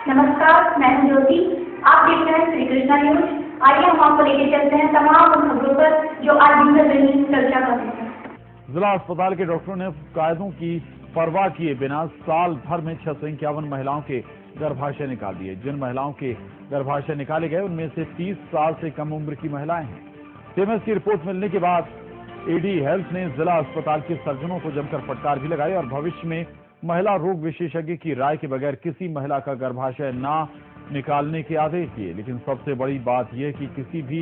नमस्कार, मैं हूं ज्योति। आप देख रहे हैं श्री कृष्णा न्यूज। आइए हम आपको लेके चलते हैं तमाम उन खबरों पर जो आज दिन भर में चर्चा करते हैं। जिला अस्पताल के डॉक्टरों ने कायदों की परवाह किए बिना साल भर में 651 महिलाओं के गर्भाशय निकाल दिए। जिन महिलाओं के गर्भाशय निकाले गए उनमें से 30 साल से कम उम्र की महिलाएं हैं। सीएमएस की रिपोर्ट मिलने के बाद एडी हेल्थ ने जिला अस्पताल के सर्जनों को जमकर फटकार भी लगाई और भविष्य में महिला रोग विशेषज्ञ की राय के बगैर किसी महिला का गर्भाशय न निकालने के आदेश दिए। लेकिन सबसे बड़ी बात यह कि किसी भी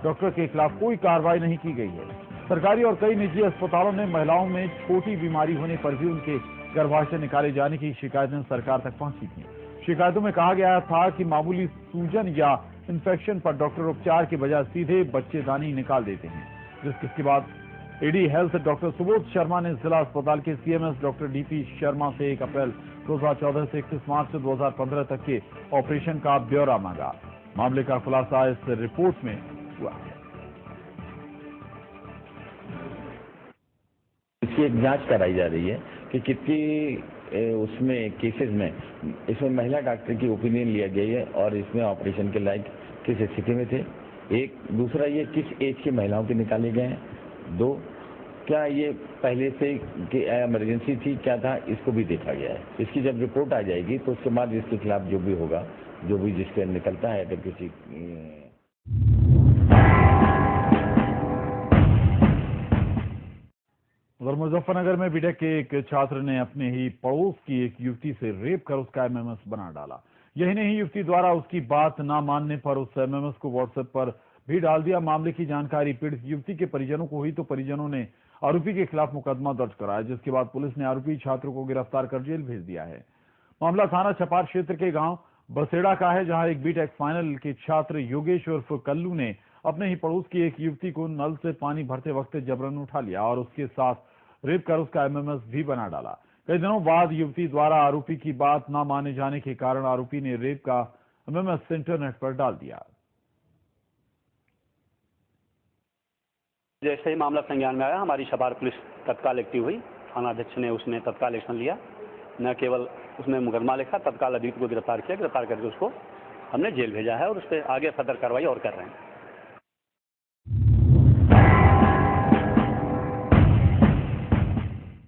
डॉक्टर के खिलाफ कोई कार्रवाई नहीं की गई है। सरकारी और कई निजी अस्पतालों ने महिलाओं में छोटी बीमारी होने पर भी उनके गर्भाशय निकाले जाने की शिकायतें सरकार तक पहुंची थी। शिकायतों में कहा गया था कि मामूली सूजन या इंफेक्शन पर डॉक्टर उपचार के बजाय सीधे बच्चेदानी निकाल देते हैं। जिसके बाद AD health doctor Subodh Sharma ने जिला अस्पताल के सीएमएस डॉक्टर डीपी शर्मा से 1 अप्रैल 2014 से 31 मार्च 2015 तक के ऑपरेशन का ब्यौरा मांगा। मामले का खुलासा इस रिपोर्ट में हुआ है। इसकी एक जांच कराई जा रही है कि कितनी उसमें केसेस में इसमें महिला डॉक्टर की ओपिनियन लिया गया है और इसमें ऑपरेशन के लायक किस स्थिति में थे। एक दूसरा ये किस एज की महिलाओं के निकाले गए हैं। 2, क्या ये पहले से इमरजेंसी थी क्या था, इसको भी देखा गया है। इसकी जब रिपोर्ट आ जाएगी तो उसके बाद इसके खिलाफ जो भी होगा, जो भी जिसके निकलता है अगर किसी उधर मुजफ्फरनगर में बीटेक के एक छात्र ने अपने ही पड़ोस की एक युवती से रेप कर उसका एमएमएस बना डाला। यही नहीं, युवती द्वारा उसकी बात न मानने पर उस एमएमएस को व्हाट्सएप पर भी डाल दिया। मामले की जानकारी पीड़ित युवती के परिजनों को हुई तो परिजनों ने आरोपी के खिलाफ मुकदमा दर्ज कराया, जिसके बाद पुलिस ने आरोपी छात्र को गिरफ्तार कर जेल भेज दिया है। मामला थाना छपार क्षेत्र के गांव बसेड़ा का है, जहां एक बीटेक फाइनल के छात्र योगेश उर्फ कल्लू ने अपने ही पड़ोस की एक युवती को नल से पानी भरते वक्त जबरन उठा लिया और उसके साथ रेप कर उसका एमएमएस भी बना डाला। कई दिनों बाद युवती द्वारा आरोपी की बात न माने जाने के कारण आरोपी ने रेप का एमएमएस इंटरनेट पर डाल दिया। जैसे ही मामला संज्ञान में आया, हमारी छपार पुलिस तत्काल एक्टिव हुई। थाना अध्यक्ष ने उसमें तत्काल एक्शन लिया। न केवल उसमें मुकदमा लिखा, तत्काल अभियुक्त को गिरफ्तार किया। गिरफ्तार करके उसको हमने जेल भेजा है और उस पर आगे फर्दर कार्रवाई और कर रहे हैं।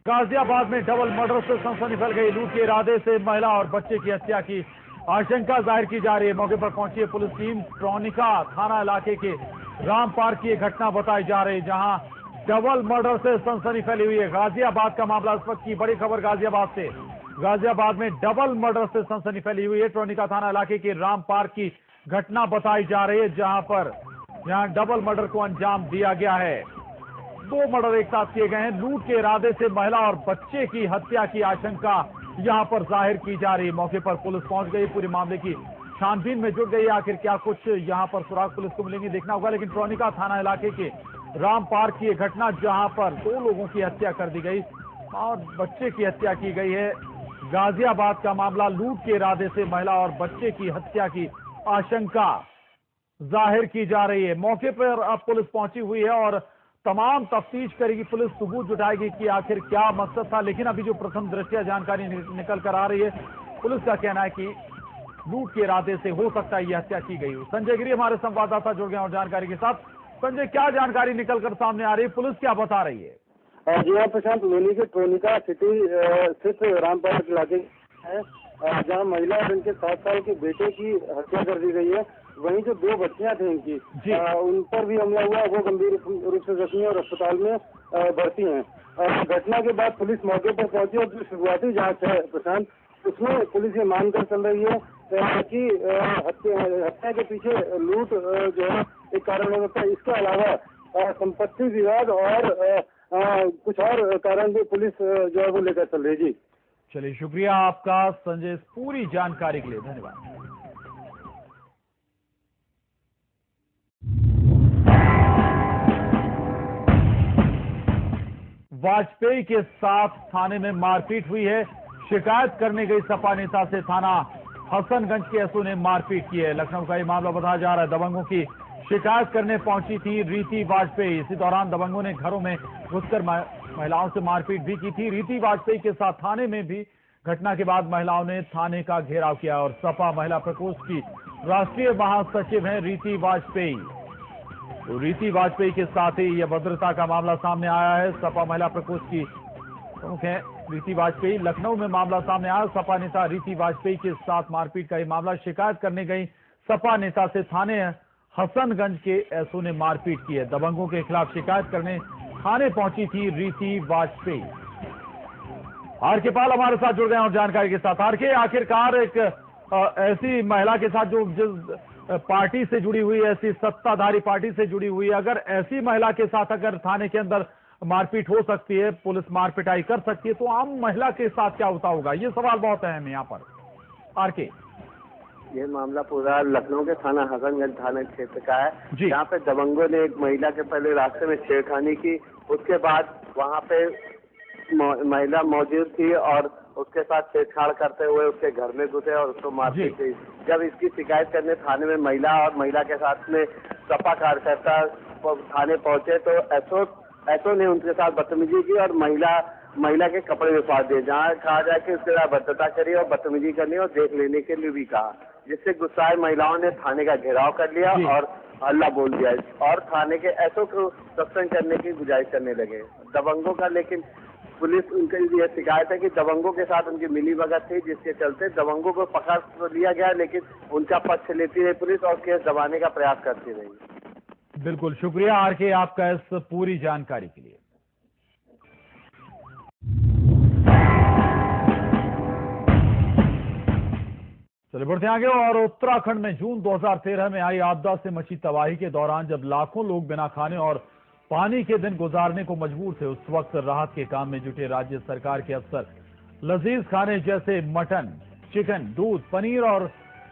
गाजियाबाद में डबल मर्डर से सनसनी फैल गई। लूट के इरादे से महिला और बच्चे की हत्या की आशंका जाहिर की जा रही है। मौके पर पहुंची पुलिस टीम ट्रोनिका थाना इलाके के राम पार्क की घटना बताई जा रही है, जहां डबल मर्डर से सनसनी फैली हुई है। गाजियाबाद का मामला, इस वक्त की बड़ी खबर गाजियाबाद से। गाजियाबाद में डबल मर्डर से सनसनी फैली हुई है। ट्रोनिका थाना इलाके के राम पार्क की घटना बताई जा रही है, जहां डबल मर्डर को अंजाम दिया गया है। 2 मर्डर एक साथ किए गए हैं। लूट के इरादे से महिला और बच्चे की हत्या की आशंका यहां पर जाहिर की जा रही है। मौके पर पुलिस पहुंच गई, पूरे मामले की छानबीन में जुट गई। आखिर क्या कुछ यहां पर सुराग पुलिस को मिलेंगे, देखना होगा। लेकिन ट्रोनिका थाना इलाके के राम पार्क की घटना, जहां पर 2 लोगों की हत्या कर दी गई और बच्चे की हत्या की गई है। गाजियाबाद का मामला, लूट के इरादे से महिला और बच्चे की हत्या की आशंका जाहिर की जा रही है। मौके पर अब पुलिस पहुंची हुई है और तमाम तफ्तीश करेगी। पुलिस सबूत जुटाएगी कि आखिर क्या मकसद था। लेकिन अभी जो प्रथम दृष्टया जानकारी निकल कर आ रही है, पुलिस का कहना है कि लूट के इरादे से हो सकता है यह हत्या की गई हो। संजय गिरी हमारे संवाददाता जुड़ गए और जानकारी के साथ। संजय, क्या जानकारी निकल कर सामने आ रही है, पुलिस क्या बता रही है? जी हाँ प्रशांत, लोनी के ट्रोनिका सिटी स्थित राम पार्क इलाके है, जहाँ महिला और उनके 7 साल के बेटे की हत्या कर दी गई है। वहीं जो 2 बच्चियां थी इनकी, उन पर भी हमला हुआ, वो गंभीर रूप से जख्मी और अस्पताल में भर्ती हैं। घटना के बाद पुलिस मौके पर पहुंची और जो शुरुआती जांच है प्रशांत, उसमें पुलिस ये मानकर चल रही है कि हत्या के पीछे लूट जो है एक कारण हो सकता है। इसके अलावा संपत्ति विवाद और कुछ और कारण भी पुलिस जो है वो लेकर चल रही है। जी चलिए, शुक्रिया आपका संजय, इस पूरी जानकारी के लिए धन्यवाद। वाजपेयी के साथ थाने में मारपीट हुई है। शिकायत करने गई सपा नेता से थाना हसनगंज के एसओ ने मारपीट की है। लखनऊ का ये मामला बताया जा रहा है। दबंगों की शिकायत करने पहुंची थी रीति वाजपेयी। इसी दौरान दबंगों ने घरों में घुसकर महिलाओं से मारपीट भी की थी। रीति वाजपेयी के साथ थाने में भी घटना के बाद महिलाओं ने थाने का घेराव किया और सपा महिला प्रकोष्ठ की राष्ट्रीय महासचिव हैं रीति वाजपेयी। तो रीति वाजपेयी के साथ ही यह अभद्रता का मामला सामने आया है। सपा महिला प्रकोष्ठ की प्रमुख है रीति वाजपेयी। लखनऊ में मामला सामने आया। सपा नेता रीति वाजपेयी के साथ मारपीट का यह मामला। शिकायत करने गई सपा नेता से थाने हसनगंज के एसओ ने मारपीट की है। दबंगों के खिलाफ शिकायत करने थाने पहुंची थी रीति वाजपेयी। आर के पाल हमारे साथ जुड़ गए और जानकारी के साथ। आर के, आखिरकार एक ऐसी महिला के साथ जो जिस पार्टी से जुड़ी हुई, ऐसी सत्ताधारी पार्टी से जुड़ी हुई, अगर ऐसी महिला के साथ अगर थाने के अंदर मारपीट हो सकती है, पुलिस मारपिटाई कर सकती है, तो आम महिला के साथ क्या होता होगा? ये सवाल बहुत अहम है यहाँ पर। आर के, ये मामला पूरा लखनऊ के थाना हसनगंज थाना क्षेत्र का है, जहाँ पे दबंगों ने एक महिला के पहले रास्ते में छेड़खानी की। उसके बाद वहाँ पे महिला मौजूद थी और उसके साथ छेड़छाड़ करते हुए उसके घर में घुसे और उसको मारपीट की। जब इसकी शिकायत करने थाने में महिला और महिला के साथ में सपा कार्यकर्ता थाने पहुंचे तो एसओ ने उनके साथ बदतमीजी की और महिला के कपड़े भी फाड़ दिए। जहाँ कहा जाए कि उसके साथ भद्रता करी और बदतमीजी करनी और देख लेने के लिए भी कहा, जिससे गुस्साए महिलाओं ने थाने का घेराव कर लिया और हल्ला बोल दिया और थाने के एसओ को सस्पेंड करने की गुजारिश करने लगे दबंगों का। लेकिन पुलिस उनकी यह शिकायत है कि दबंगों के साथ उनकी मिलीभगत थी, जिसके चलते दबंगों को पकड़ तो लिया गया, लेकिन उनका पक्ष लेती रही पुलिस और केस दबाने का प्रयास करती रही। बिल्कुल, शुक्रिया आर के आपका इस पूरी जानकारी के लिए। चलिए बढ़ते आगे। और उत्तराखंड में जून 2013 में आई आपदा से मची तबाही के दौरान जब लाखों लोग बिना खाने और पानी के दिन गुजारने को मजबूर थे, उस वक्त राहत के काम में जुटे राज्य सरकार के अफसर लजीज खाने जैसे मटन, चिकन, दूध, पनीर और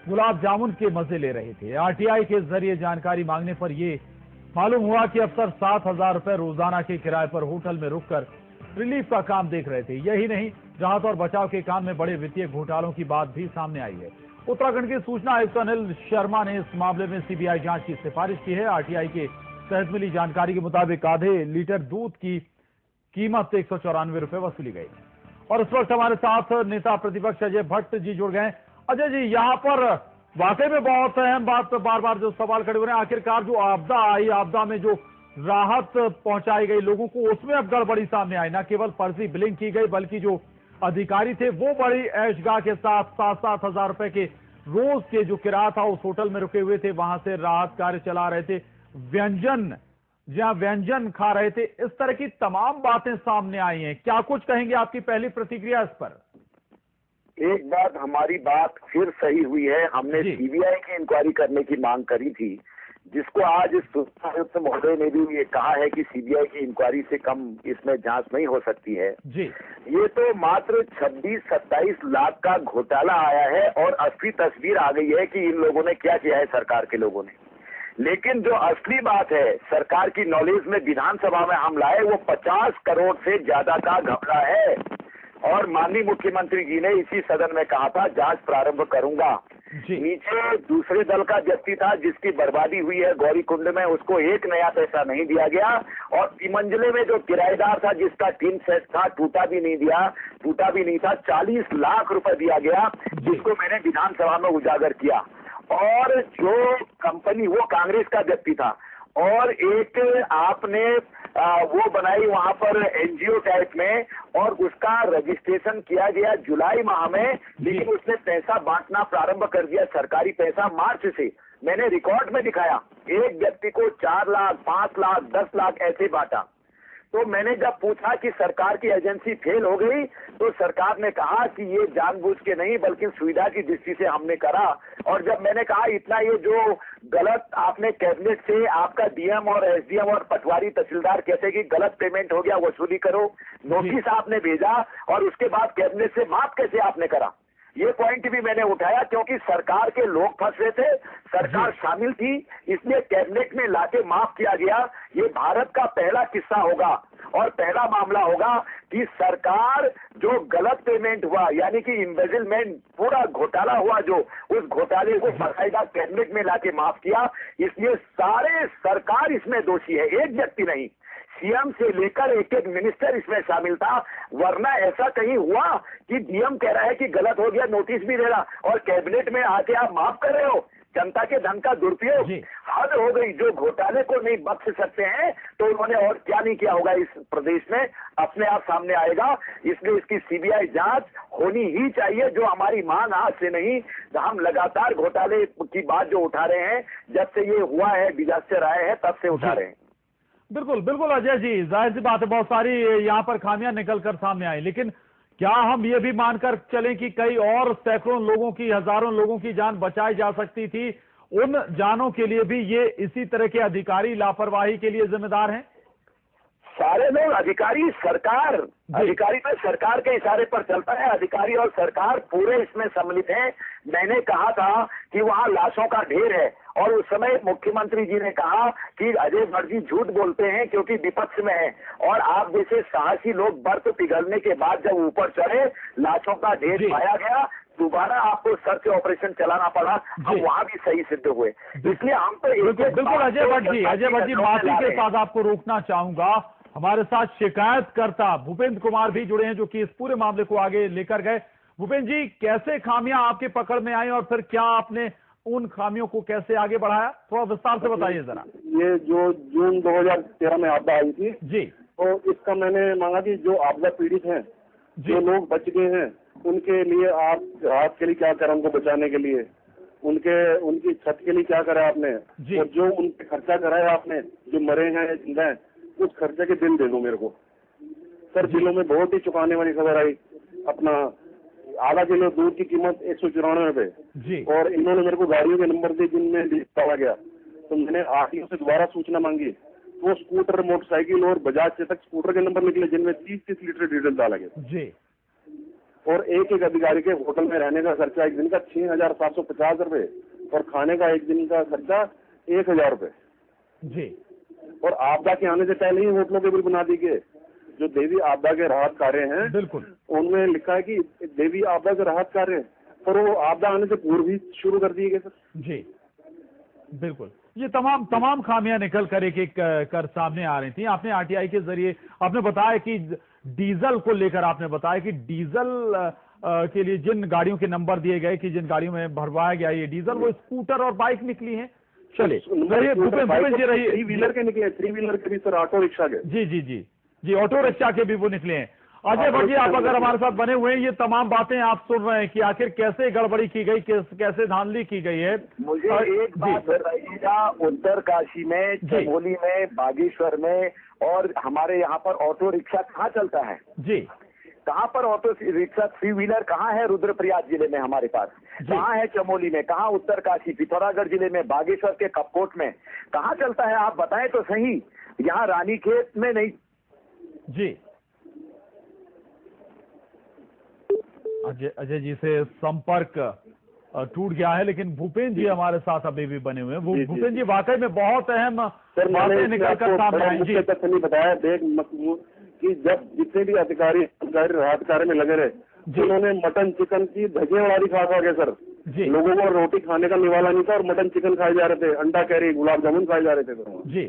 गुलाब जामुन के मजे ले रहे थे। आरटीआई के जरिए जानकारी मांगने पर यह मालूम हुआ कि अफसर 7,000 रुपए रोजाना के किराए पर होटल में रुककर रिलीफ का काम देख रहे थे। यही नहीं, राहत और बचाव के काम में बड़े वित्तीय घोटालों की बात भी सामने आई है। उत्तराखंड के सूचना आयुक्त अनिल शर्मा ने इस मामले में सीबीआई जांच की सिफारिश की है। आरटीआई के तहत मिली जानकारी के मुताबिक आधे लीटर दूध की कीमत 194 रुपए वसूली गई। और इस वक्त हमारे साथ नेता प्रतिपक्ष अजय भट्ट जी जुड़ गए। अजय जी, यहाँ पर वाकई में बहुत अहम बात, बार बार जो सवाल खड़े हो रहे हैं, आखिरकार जो आपदा आई, आपदा में जो राहत पहुंचाई गई लोगों को, उसमें अब गड़बड़ी सामने आई। न केवल फर्जी बिलिंग की गई, बल्कि जो अधिकारी थे वो बड़ी ऐशगाह के साथ 7-7 हजार रुपए के रोज के जो किराया था उस होटल में रुके हुए थे, वहां से राहत कार्य चला रहे थे, व्यंजन खा रहे थे। इस तरह की तमाम बातें सामने आई हैं। क्या कुछ कहेंगे, आपकी पहली प्रतिक्रिया इस पर? एक बात, हमारी बात फिर सही हुई है। हमने सीबीआई की इंक्वायरी करने की मांग करी थी, जिसको आज सूचना आयुक्त महोदय ने भी ये कहा है कि सीबीआई की इंक्वायरी से कम इसमें जांच नहीं हो सकती है जी। ये तो मात्र 26-27 लाख का घोटाला आया है और असली तस्वीर आ गई है कि इन लोगों ने क्या किया है, सरकार के लोगों ने। लेकिन जो असली बात है, सरकार की नॉलेज में विधानसभा में हम लाए, वो 50 करोड़ से ज्यादा का घपला है। और माननीय मुख्यमंत्री जी ने इसी सदन में कहा था जांच प्रारंभ करूंगा। नीचे दूसरे दल का व्यक्ति था जिसकी बर्बादी हुई है गौरीकुंड में, उसको एक नया पैसा नहीं दिया गया। और तिमंजले में जो किराएदार था जिसका टीन सेट था, टूटा भी नहीं था, 40 लाख रुपए दिया गया, जिसको मैंने विधानसभा में उजागर किया। और जो कंपनी, वो कांग्रेस का व्यक्ति था। और एक आपने वो बनाई वहां पर एनजीओ टाइप में, और उसका रजिस्ट्रेशन किया गया जुलाई माह में, लेकिन उसने पैसा बांटना प्रारंभ कर दिया, सरकारी पैसा मार्च से। मैंने रिकॉर्ड में दिखाया, एक व्यक्ति को 4 लाख, 5 लाख, 10 लाख ऐसे बांटा। तो मैंने जब पूछा कि सरकार की एजेंसी फेल हो गई, तो सरकार ने कहा कि ये जानबूझ के नहीं बल्कि सुविधा की दृष्टि से हमने करा। और जब मैंने कहा इतना ये जो गलत आपने कैबिनेट से आपका डीएम और एसडीएम और पटवारी तहसीलदार कहते कि गलत पेमेंट हो गया, वसूली करो, नोटिस आपने भेजा, और उसके बाद कैबिनेट से माफ कैसे आपने करा, ये पॉइंट भी मैंने उठाया। क्योंकि सरकार के लोग फंस रहे थे, सरकार शामिल थी, इसलिए कैबिनेट में लाके माफ किया गया। ये भारत का पहला किस्सा होगा और पहला मामला होगा कि सरकार जो गलत पेमेंट हुआ, यानी कि इम्बेजिलमेंट, पूरा घोटाला हुआ, जो उस घोटाले को बाकायदा कैबिनेट में लाके माफ किया। इसलिए सारे सरकार इसमें दोषी है, एक व्यक्ति नहीं। सीएम से लेकर एक एक मिनिस्टर इसमें शामिल था। वरना ऐसा कहीं हुआ कि डीएम कह रहा है कि गलत हो गया, नोटिस भी दे रहा और कैबिनेट में आके आप माफ कर रहे हो? जनता के धन का दुरुपयोग, हद हो गई। जो घोटाले को नहीं बख्श सकते हैं तो उन्होंने और क्या नहीं किया होगा इस प्रदेश में, अपने आप सामने आएगा। इसलिए इसकी सीबीआई जांच होनी ही चाहिए। जो हमारी मांग आज से नहीं, हम लगातार घोटाले की बात जो उठा रहे हैं, जब से ये हुआ है, डिजास्टर आए हैं, तब से उठा रहे हैं। बिल्कुल बिल्कुल अजय जी, जाहिर सी बात है बहुत सारी यहाँ पर खामियां निकल कर सामने आई, लेकिन क्या हम ये भी मानकर चलें कि कई और सैकड़ों लोगों की, हजारों लोगों की जान बचाई जा सकती थी? उन जानों के लिए भी ये इसी तरह के अधिकारी लापरवाही के लिए जिम्मेदार हैं? सारे लोग, अधिकारी, सरकार, अधिकारी तो सरकार के इशारे पर चलता है। अधिकारी और सरकार पूरे इसमें सम्मिलित हैं। मैंने कहा था कि वहां लाशों का ढेर है और उस समय मुख्यमंत्री जी ने कहा कि अजय भट्ट जी झूठ बोलते हैं क्योंकि विपक्ष में है। और आप जैसे साहसी लोग बर्फ पिघलने के बाद जब ऊपर चढ़े, लाशों का ढेर पाया गया, दोबारा आपको सर्च ऑपरेशन चलाना पड़ा, हम वहां भी सही सिद्ध हुए। इसलिए हम तो बिल्कुल अजय भट्ट जी माफी के साथ आपको रोकना चाहूंगा। हमारे साथ शिकायतकर्ता भूपेंद्र कुमार भी जुड़े हैं जो कि इस पूरे मामले को आगे लेकर गए। भूपेंद्र जी, कैसे खामियां आपके पकड़ में आई और फिर क्या आपने उन खामियों को कैसे आगे बढ़ाया? थोड़ा विस्तार से बताइए जरा। ये जो जून 2013 में आपदा आई थी जी, तो इसका मैंने मांगा कि जो आपदा पीड़ित हैं, जो लोग बच गए हैं, उनके लिए आप राहत के लिए क्या करें, उनको बचाने के लिए उनकी छत के लिए क्या करा आपने, और जो उनके खर्चा कराया आपने, जो मरे हैं जिंदा हैं, उस खर्चे के बिल दे दो मेरे को। सर बिलों में बहुत ही चुकाने वाली खबर आई। अपना आधा किलो दूध की कीमत 194 रुपए, और इन्होंने मेरे को गाड़ियों के नंबर दिए जिनमें डाला गया। तो मैंने आरटीओ से दोबारा सूचना मांगी, वो स्कूटर, मोटरसाइकिल और बजाज से तक स्कूटर के नंबर निकले जिनमें 30-30 लीटर डीजल डाला गया जी। और एक एक अधिकारी के होटल में रहने का खर्चा एक दिन का 6,750 रुपए और खाने का एक दिन का खर्चा 1,000 रुपए जी। और आपदा के आने से पहले ही होटलों के बिल बना दी गए। जो देवी आपदा के राहत कार्य हैं, बिल्कुल, उनमें लिखा है कि देवी आपदा के राहत कार्य, पर वो आपदा आने से पूर्व ही शुरू कर दिए गए सर जी। बिल्कुल, ये तमाम खामियां निकल कर एक कर सामने आ रही थी। आपने आरटीआई के जरिए आपने बताया कि डीजल को लेकर आपने बताया कि डीजल के लिए जिन गाड़ियों के नंबर दिए गए, कि जिन गाड़ियों में भरवाया गया ये डीजल, वो स्कूटर और बाइक निकली है। चलिए, भूपेंद्र जी रहिए, 3 व्हीलर के निकले, 3 व्हीलर के भी सर, ऑटो रिक्शा के जी, ऑटो रिक्शा के भी वो निकले हैं। अजय भट्ट जी, आप अगर हमारे साथ बने हुए हैं, ये तमाम बातें आप सुन रहे हैं कि आखिर कैसे गड़बड़ी की गई, कैसे धांधली की गई है। मुझे एक बात बताइएगा, उत्तरकाशी में, चमोली में, बागेश्वर में और हमारे यहाँ पर ऑटो रिक्शा कहाँ चलता है जी? कहाँ पर ऑटो रिक्शा 3 व्हीलर कहाँ है? रुद्रप्रयाग जिले में हमारे पास कहाँ है? चमोली में कहाँ? उत्तरकाशी, पिथौरागढ़ जिले में, बागेश्वर के कपकोट में कहाँ चलता है? आप बताएं तो सही। यहाँ रानीखेत में नहीं जी। अजय जी से संपर्क टूट गया है, लेकिन भूपेंद्र जी हमारे साथ अभी भी बने हुए हैं। भूपेंद्र जी, वाकई में बहुत अहम बातें निकल कर सामने आई जी। नहीं बताया देख कि जब जितने भी अधिकारी राहत कार्य में लगे रहे, जिन्होंने मटन चिकन की धजियावाड़ी खा गए सर, लोगों को रोटी खाने का निवाला नहीं था और मटन चिकन खाए जा रहे थे, अंडा कैरी, गुलाब जामुन खाए जा रहे थे जी।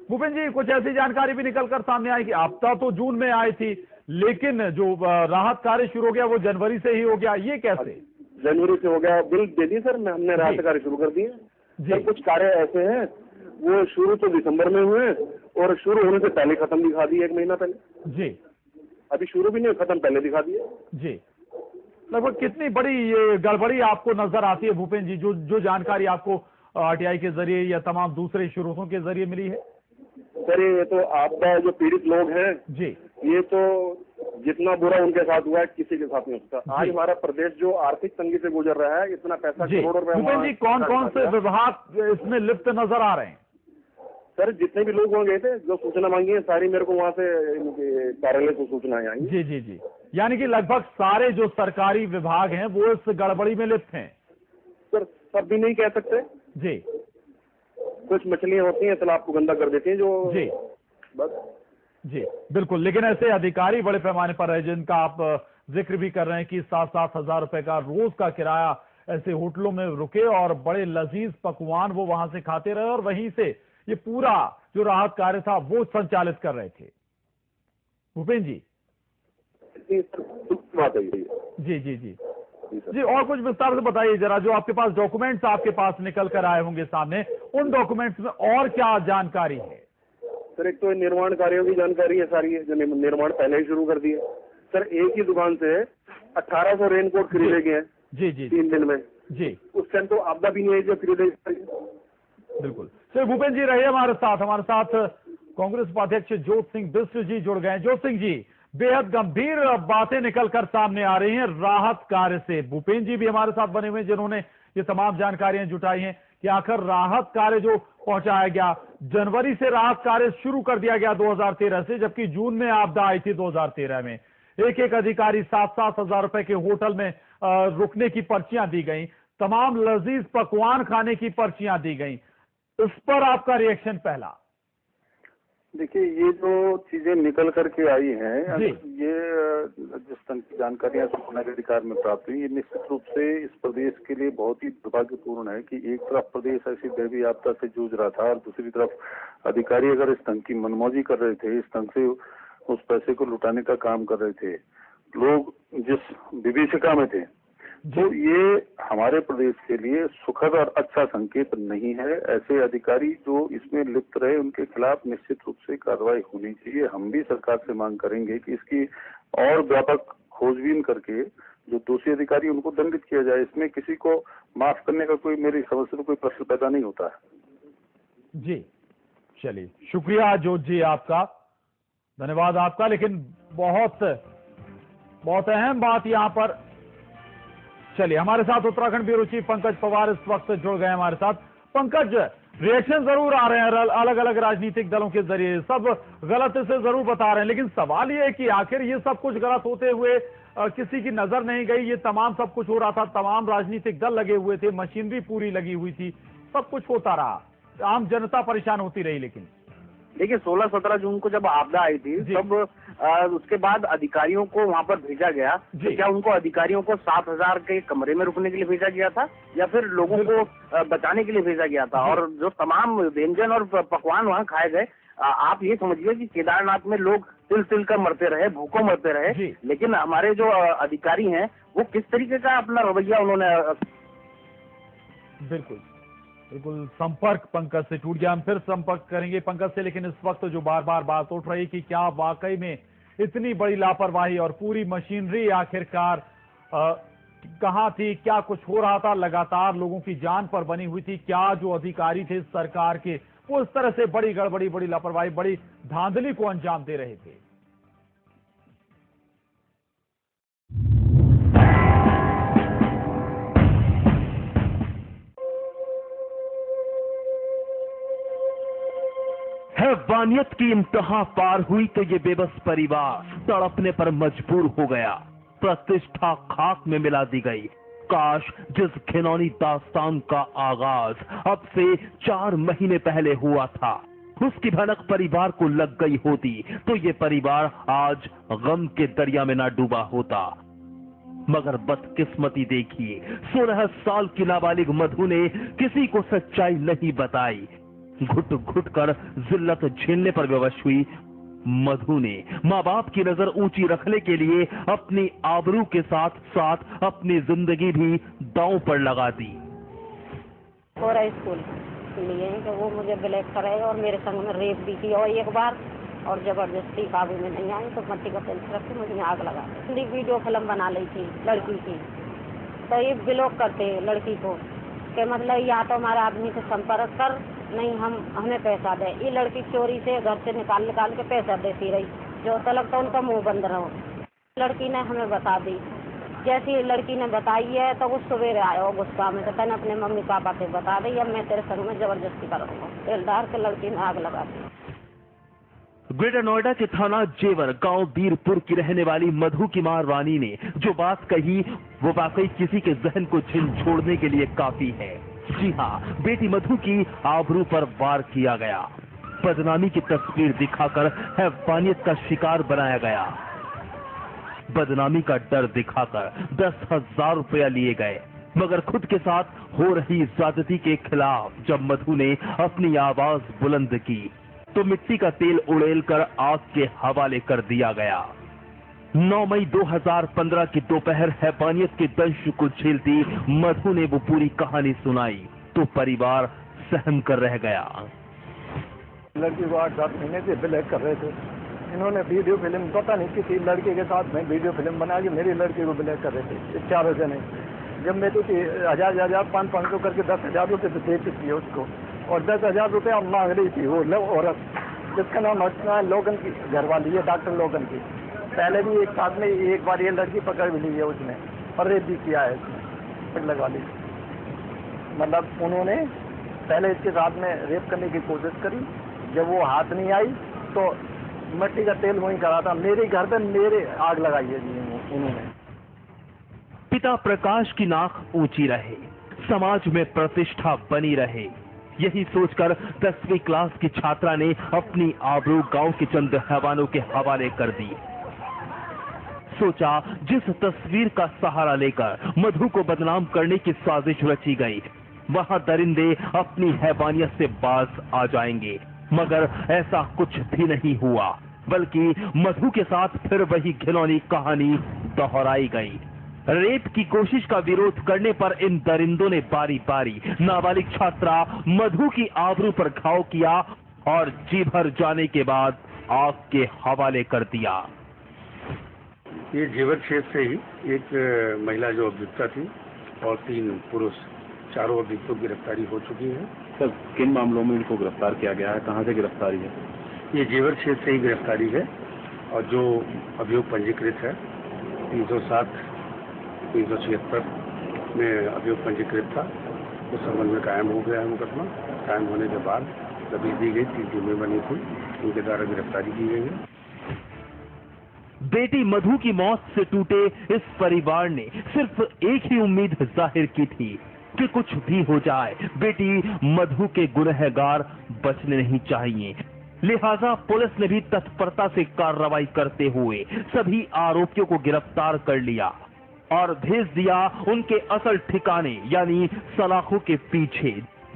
भूपेंद्र जी, कुछ ऐसी जानकारी भी निकल कर सामने आई कि आपदा तो जून में आई थी, लेकिन जो राहत कार्य शुरू हो गया वो जनवरी से ही हो गया, ये कैसे? जनवरी से हो गया, बिल दे दिए सर, हमने राहत कार्य शुरू कर दिए। सर कुछ कार्य ऐसे हैं वो शुरू तो दिसंबर में हुए और शुरू होने से पहले खत्म दिखा दिए, 1 महीना पहले जी। अभी शुरू भी नहीं, खत्म पहले दिखा दिए जी। लगभग कितनी बड़ी ये गड़बड़ी आपको नजर आती है भूपेंद्र जी, जो जानकारी आपको आरटीआई के जरिए या तमाम दूसरे स्रोतों के जरिए मिली है? सर ये तो आपका जो पीड़ित लोग हैं जी, ये तो जितना बुरा उनके साथ हुआ है किसी के साथ नहीं होता। आज हमारा प्रदेश जो आर्थिक तंगी से गुजर रहा है, इतना पैसा करोड़ रुपए जी, कौन से विभाग इसमें लिप्त नजर आ रहे हैं? सर जितने भी लोग वहाँ गए थे, जो सूचना मांगी है सारी मेरे को वहाँ से कार्यालय से सूचनाएं आई। जी, यानी कि लगभग सारे जो सरकारी विभाग हैं वो इस गड़बड़ी में लिप्त हैं। सर सब भी नहीं कह सकते जी, कुछ मछलियां होती हैं तालाब को गंदा कर देती हैं जो जी बस जी। बिल्कुल, लेकिन ऐसे अधिकारी बड़े पैमाने पर है जिनका आप जिक्र भी कर रहे हैं कि 7-7 हजार रुपए का रोज का किराया ऐसे होटलों में रुके और बड़े लजीज पकवान वो वहां से खाते रहे और वहीं से ये पूरा जो राहत कार्य था वो संचालित कर रहे थे। भूपेंद्र जी। बात है ये। जी जी जी जी, और कुछ विस्तार से बताइए जरा, जो आपके पास डॉक्यूमेंट्स आपके पास निकल कर आए होंगे सामने, उन डॉक्यूमेंट्स में और क्या जानकारी है? सर एक तो निर्माण कार्यों की जानकारी है सारी है, जो निर्माण पहले ही शुरू कर दिए। सर एक ही दुकान से 1800 रेनकोट खरीदे गए हैं जी जी 3 दिन में जी। उस टाइम तो आपदा भी नहीं है जो खरीदे। बिल्कुल सर। भूपेंद्र जी रहिए हमारे साथ कांग्रेस उपाध्यक्ष ज्योत सिंह बिष्ट जी जुड़ गए। ज्योत सिंह जी, बेहद गंभीर बातें निकलकर सामने आ रही हैं राहत कार्य से। भूपेंद्र जी भी हमारे साथ बने हुए हैं जिन्होंने ये तमाम जानकारियां जुटाई हैं कि आखिर राहत कार्य जो पहुंचाया गया, जनवरी से राहत कार्य शुरू कर दिया गया 2013 से, जबकि जून में आपदा आई थी 2013 में। एक एक अधिकारी 7-7 हजार रुपए के होटल में रुकने की पर्चियां दी गई, तमाम लजीज पकवान खाने की पर्चियां दी गई। इस पर आपका रिएक्शन पहला? देखिए ये जो चीजें निकल करके आई हैं, ये जिस तरह की जानकारियां सूचना के अधिकार में प्राप्त हुई, ये निश्चित रूप से इस प्रदेश के लिए बहुत ही दुर्भाग्यपूर्ण है कि एक तरफ प्रदेश ऐसी दैवीय आपदा से जूझ रहा था और दूसरी तरफ अधिकारी अगर इस ढंग की मनमौजी कर रहे थे, इस ढंग से उस पैसे को लुटाने का काम कर रहे थे, लोग जिस विभीषिका में थे, तो ये हमारे प्रदेश के लिए सुखद और अच्छा संकेत नहीं है। ऐसे अधिकारी जो इसमें लिप्त रहे उनके खिलाफ निश्चित रूप से कार्रवाई होनी चाहिए। हम भी सरकार से मांग करेंगे कि इसकी और व्यापक खोजबीन करके जो दोषी अधिकारी उनको दंडित किया जाए। इसमें किसी को माफ करने का कोई, मेरी समझ से कोई प्रश्न पैदा नहीं होता है। जी चलिए, शुक्रिया ज्योत जी आपका, धन्यवाद आपका। लेकिन बहुत अहम बात यहां पर, चलिए हमारे साथ उत्तराखंड ब्यूरो चीफ पंकज पवार इस वक्त जुड़ गए हमारे साथ। पंकज, रिएक्शन जरूर आ रहे हैं अलग अलग राजनीतिक दलों के जरिए, सब गलत से जरूर बता रहे हैं, लेकिन सवाल ये है कि आखिर ये सब कुछ गलत होते हुए किसी की नजर नहीं गई। ये तमाम सब कुछ हो रहा था, तमाम राजनीतिक दल लगे हुए थे, मशीनरी पूरी लगी हुई थी, सब कुछ होता रहा, आम जनता परेशान होती रही। लेकिन देखिए 16-17 जून को जब आपदा आई थी तब उसके बाद अधिकारियों को वहां पर भेजा गया, तो क्या उनको अधिकारियों को 7,000 के कमरे में रुकने के लिए भेजा गया था या फिर लोगों को बचाने के लिए भेजा गया था? और जो तमाम व्यंजन और पकवान वहां खाए गए, आप ये समझिए कि केदारनाथ में लोग तिल कर मरते रहे, भूखों मरते रहे, लेकिन हमारे जो अधिकारी हैं वो किस तरीके का अपना रवैया उन्होंने। बिल्कुल संपर्क पंकज से टूट गया। हम फिर संपर्क करेंगे पंकज से, लेकिन इस वक्त जो बार बार बात उठ रही कि क्या वाकई में इतनी बड़ी लापरवाही और पूरी मशीनरी आखिरकार कहां थी, क्या कुछ हो रहा था, लगातार लोगों की जान पर बनी हुई थी, क्या जो अधिकारी थे सरकार के वो इस तरह से बड़ी गड़बड़ी, बड़ी लापरवाही, बड़ी धांधली को अंजाम दे रहे थे? हैवानियत की इंतहा पार हुई तो ये बेबस परिवार तड़पने पर मजबूर हो गया, प्रतिष्ठा खाक में मिला दी गई। काश जिस घिनौनी दास्तान का आगाज अब से 4 महीने पहले हुआ था उसकी भनक परिवार को लग गई होती तो ये परिवार आज गम के दरिया में ना डूबा होता। मगर बदकिस्मती देखिए, 16 साल की नाबालिग मधु ने किसी को सच्चाई नहीं बताई। घुट घुट कर जिल्लत झेलने पर विवश हुई मधु ने माँ बाप की नजर ऊंची रखने के लिए अपनी आबरू के साथ साथ अपनी जिंदगी भी दांव पर लगा दी। पूरा स्कूल लिए कि वो मुझे ब्लैक करे और मेरे संग में रेप भी की और एक बार, और जबरदस्ती काबू में नहीं आई तो मट्टी का पेंच रख के मुझे आग लगा दी। वीडियो फिल्म बना ली थी लड़की की, तो ये ब्लॉक करते लड़की को कि मतलब या तो हमारे आदमी से संपर्क कर, नहीं हमें पैसा दे। ये लड़की चोरी से घर से निकाल के पैसा देती रही, जो तलक तो उनका मुंह बंद रहो। लड़की ने हमें बता दी, जैसी लड़की ने बताई है तो वो सवेरे आया हो गुस्सा में, तो तने अपने मम्मी पापा से बता दी अब मैं तेरे संग में जबरदस्ती करूँगा। तेल डाल के लड़की ने आग लगा दी। ग्रेटर नोएडा के थाना जेवर गांव बीरपुर की रहने वाली मधु की मां रानी ने जो बात कही वो वाकई किसी के जहन को झिझोड़ने के लिए काफी है। जी हाँ, बेटी मधु की आबरू पर वार किया गया, बदनामी की तस्वीर दिखाकर हैवानियत का शिकार बनाया गया, बदनामी का डर दिखाकर 10,000 रुपया लिए गए। मगर खुद के साथ हो रही ज्यादती के खिलाफ जब मधु ने अपनी आवाज बुलंद की तो मिट्टी का तेल उड़ेल कर आग के हवाले कर दिया गया। 9 मई 2015 की दोपहर हैवानियत के दंश को झेलती मधु ने वो पूरी कहानी सुनाई तो परिवार सहम कर रह गया। लड़की को 8-7 महीने से ब्लैक कर रहे थे। इन्होंने वीडियो फिल्म पता नहीं किसी लड़के के साथ में वीडियो फिल्म बना के मेरी लड़की को ब्लैक कर रहे थे 4 जने। जब मैं तो 1000 500 करके 10,000 रुपये तो दे चुकी है उसको और 10,000 रुपये अब मांग रही थी वो औरत जिसका नाम अर्चना लोगन की घरवाली है, डॉक्टर लोगन की। पहले भी एक साथ में एक बार ये लड़की पकड़ भी ली है उसने और रेप भी किया है उसने लगा ली। मतलब उन्होंने पहले इसके साथ में रेप करने की कोशिश करी, जब वो हाथ नहीं आई तो मिट्टी का तेल वहीं करा था मेरे घर पे, मेरे आग लगाई है जी उन्होंने। पिता प्रकाश की नाक ऊंची रहे, समाज में प्रतिष्ठा बनी रहे, यही सोचकर 10वीं क्लास की छात्रा ने अपनी आबरू गांव के चंद हैवानों के हवाले कर दी। सोचा जिस तस्वीर का सहारा लेकर मधु को बदनाम करने की साजिश रची गई वहां दरिंदे अपनी हैवानियत से बाज आ जाएंगे, मगर ऐसा कुछ भी नहीं हुआ, बल्कि मधु के साथ फिर वही घिनौनी कहानी दोहराई गई। रेप की कोशिश का विरोध करने पर इन दरिंदों ने बारी बारी नाबालिग छात्रा मधु की आबरू पर घाव किया और जी भर जाने के बाद आग के हवाले कर दिया। ये जेवर क्षेत्र से ही एक महिला जो अभियुक्ता थी और 3 पुरुष, चारों अभियुक्तों की गिरफ्तारी हो चुकी है। सर किन मामलों में इनको गिरफ्तार किया गया है, कहां से गिरफ्तारी है? ये जेवर क्षेत्र से ही गिरफ्तारी है और जो अभियोग पंजीकृत है 307 376 में अभियोग पंजीकृत था उस संबंध में कायम हो गया है मुकदमा। कायम होने के बाद दबिश दी गई 3 टीमें बनी थी, उनके द्वारा गिरफ्तारी की गई है। बेटी मधु की मौत से टूटे इस परिवार ने सिर्फ एक ही उम्मीद जाहिर की थी कि कुछ भी हो जाए, बेटी मधु के गुनहगार बचने नहीं चाहिए। लिहाजा पुलिस ने भी तत्परता से कार्रवाई करते हुए सभी आरोपियों को गिरफ्तार कर लिया और भेज दिया उनके असल ठिकाने यानी सलाखों के पीछे,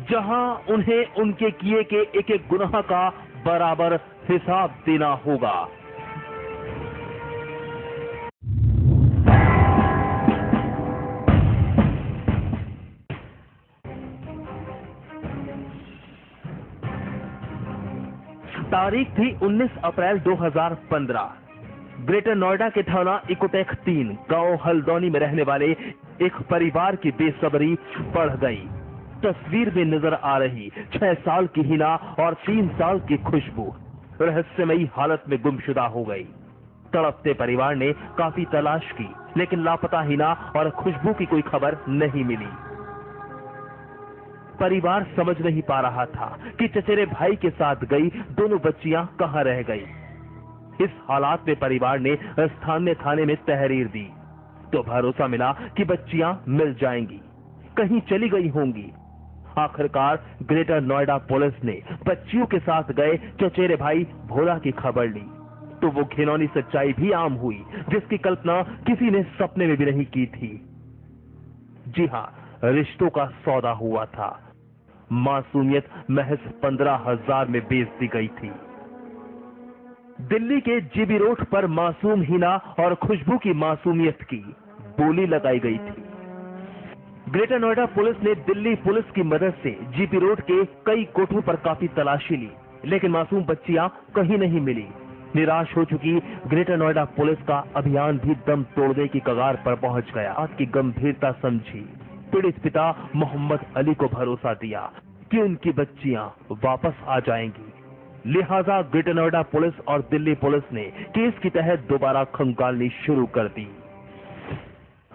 जहां उन्हें उनके किए के एक एक गुनाह का बराबर हिसाब देना होगा। तारीख थी 19 अप्रैल 2015। ग्रेटर नोएडा के थाना इकोटेक 3 गांव हल्द्वानी में रहने वाले एक परिवार की बेसब्री बढ़ गई। तस्वीर में नजर आ रही 6 साल की हिना और 3 साल की खुशबू रहस्यमयी हालत में गुमशुदा हो गई। तड़पते परिवार ने काफी तलाश की लेकिन लापता हिना और खुशबू की कोई खबर नहीं मिली। परिवार समझ नहीं पा रहा था कि चचेरे भाई के साथ गई दोनों बच्चियां कहां रह गई। इस हालात में परिवार ने स्थानीय थाने में तहरीर दी तो भरोसा मिला कि बच्चियां मिल जाएंगी, कहीं चली गई होंगी। आखिरकार ग्रेटर नोएडा पुलिस ने बच्चियों के साथ गए चचेरे भाई भोला की खबर ली तो वो घिनौनी सच्चाई भी आम हुई जिसकी कल्पना किसी ने सपने में भी नहीं की थी। जी हां, रिश्तों का सौदा हुआ था। मासूमियत महज 15,000 में बेच दी गई थी। दिल्ली के जीबी रोड पर मासूम हिना और खुशबू की मासूमियत की बोली लगाई गई थी। ग्रेटर नोएडा पुलिस ने दिल्ली पुलिस की मदद से जीबी रोड के कई कोठों पर काफी तलाशी ली लेकिन मासूम बच्चियां कहीं नहीं मिली। निराश हो चुकी ग्रेटर नोएडा पुलिस का अभियान भी दम तोड़ने की कगार पर पहुंच गया। बात की गंभीरता समझी, पीड़ित पिता मोहम्मद अली को भरोसा दिया कि उनकी बच्चियां वापस आ जाएंगी। लिहाजा ग्रेटर नोएडा पुलिस और दिल्ली पुलिस ने केस की तहत दोबारा खंगालनी शुरू कर दी।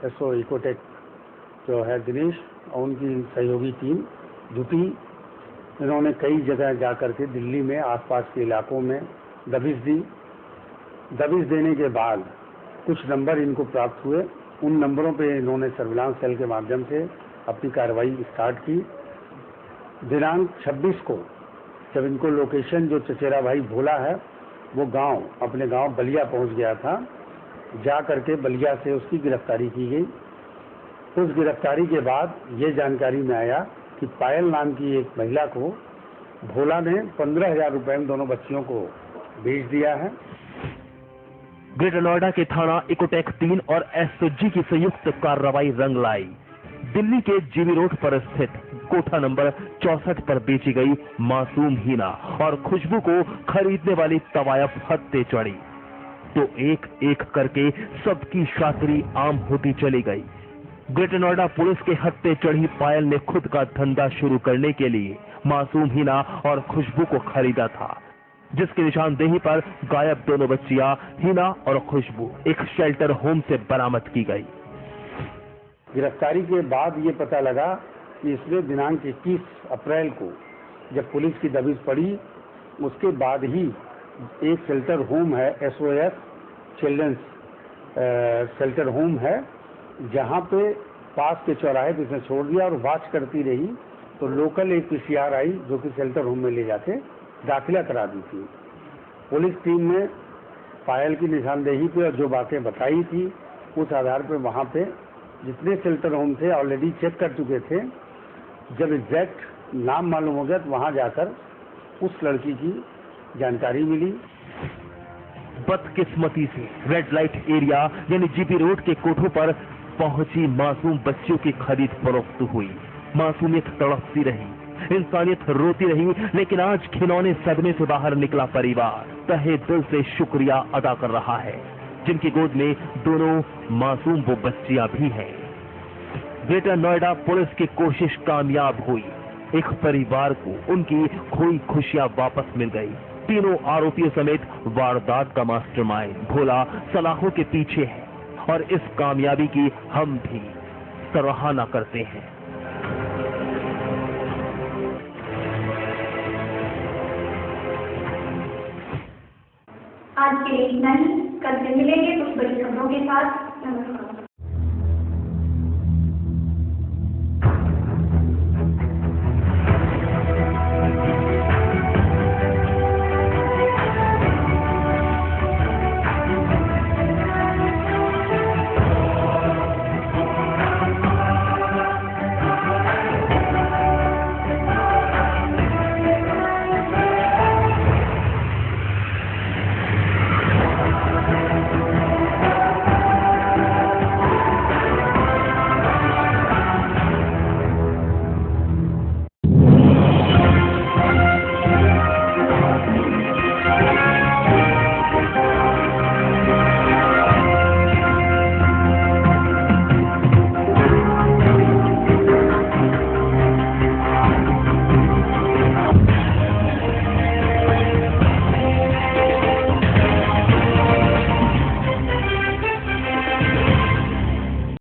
एसओ इकोटेक जो है दिनेश और उनकी सहयोगी टीम जुटी। इन्होंने कई जगह जाकर के दिल्ली में आसपास के इलाकों में दबिश दी। दबिश देने के बाद कुछ नंबर इनको प्राप्त हुए। उन नंबरों पे इन्होंने सर्विलांस सेल के माध्यम से अपनी कार्रवाई स्टार्ट की। दिनांक 26 को जब इनको लोकेशन जो चचेरा भाई भोला है वो अपने गांव बलिया पहुंच गया था, जा करके बलिया से उसकी गिरफ्तारी की गई। उस गिरफ्तारी के बाद ये जानकारी में आया कि पायल नाम की एक महिला को भोला ने 15,000 रुपए में दोनों बच्चियों को भेज दिया है। ग्रेटर नोएडा के थाना इकोटेक 3 और एसओजी की संयुक्त कार्रवाई रंग लाई। दिल्ली के जीबी रोड पर स्थित कोठा नंबर 64 पर बेची गई मासूम हीना और खुशबू को खरीदने वाली तवायफ हत्ते चढ़ी तो एक एक करके सबकी शातिरी आम होती चली गई। ग्रेटर नोएडा पुलिस के हत्ते चढ़ी पायल ने खुद का धंधा शुरू करने के लिए मासूम हीना और खुशबू को खरीदा था, जिसकी निशानदेही पर गायब दोनों बच्चियां हीना और खुशबू एक शेल्टर होम से बरामद की गई। गिरफ्तारी के बाद ये पता लगा कि इसमें दिनांक 21 अप्रैल को जब पुलिस की दबिश पड़ी, उसके बाद ही एक शेल्टर होम है, SOS चिल्ड्रंस शेल्टर होम है, जहां पे पास के चौराहे पे इसने छोड़ दिया और वाच करती रही तो लोकल एक PCR आई जो कि शेल्टर होम में ले जाके दाखिला करा दी थी। पुलिस टीम ने पायल की निशानदेही पे और जो बातें बताई थी उस आधार पे वहां पे जितने शेल्टर होम थे ऑलरेडी चेक कर चुके थे। जब एग्जैक्ट नाम मालूम हो गया तो वहां जाकर उस लड़की की जानकारी मिली। बदकिस्मती से रेड लाइट एरिया यानी जीबी रोड के कोठों पर पहुंची मासूम बच्चियों की खरीद फरोख्त हुई। मासूमियत तड़पती रही, इंसानियत रोती रही, लेकिन आज खिलौने सदमे से बाहर निकला परिवार तहे दिल से शुक्रिया अदा कर रहा है, जिनकी गोद में दोनों मासूम वो बच्चियां भी हैं। ग्रेटर नोएडा पुलिस की कोशिश कामयाब हुई। एक परिवार को उनकी खोई खुशियां वापस मिल गई। तीनों आरोपियों समेत वारदात का मास्टरमाइंड भोला सलाखों के पीछे है और इस कामयाबी की हम भी सराहना करते हैं। आज के लिए इतना ही। कल से मिलेंगे कुछ बड़ी खबरों के साथ।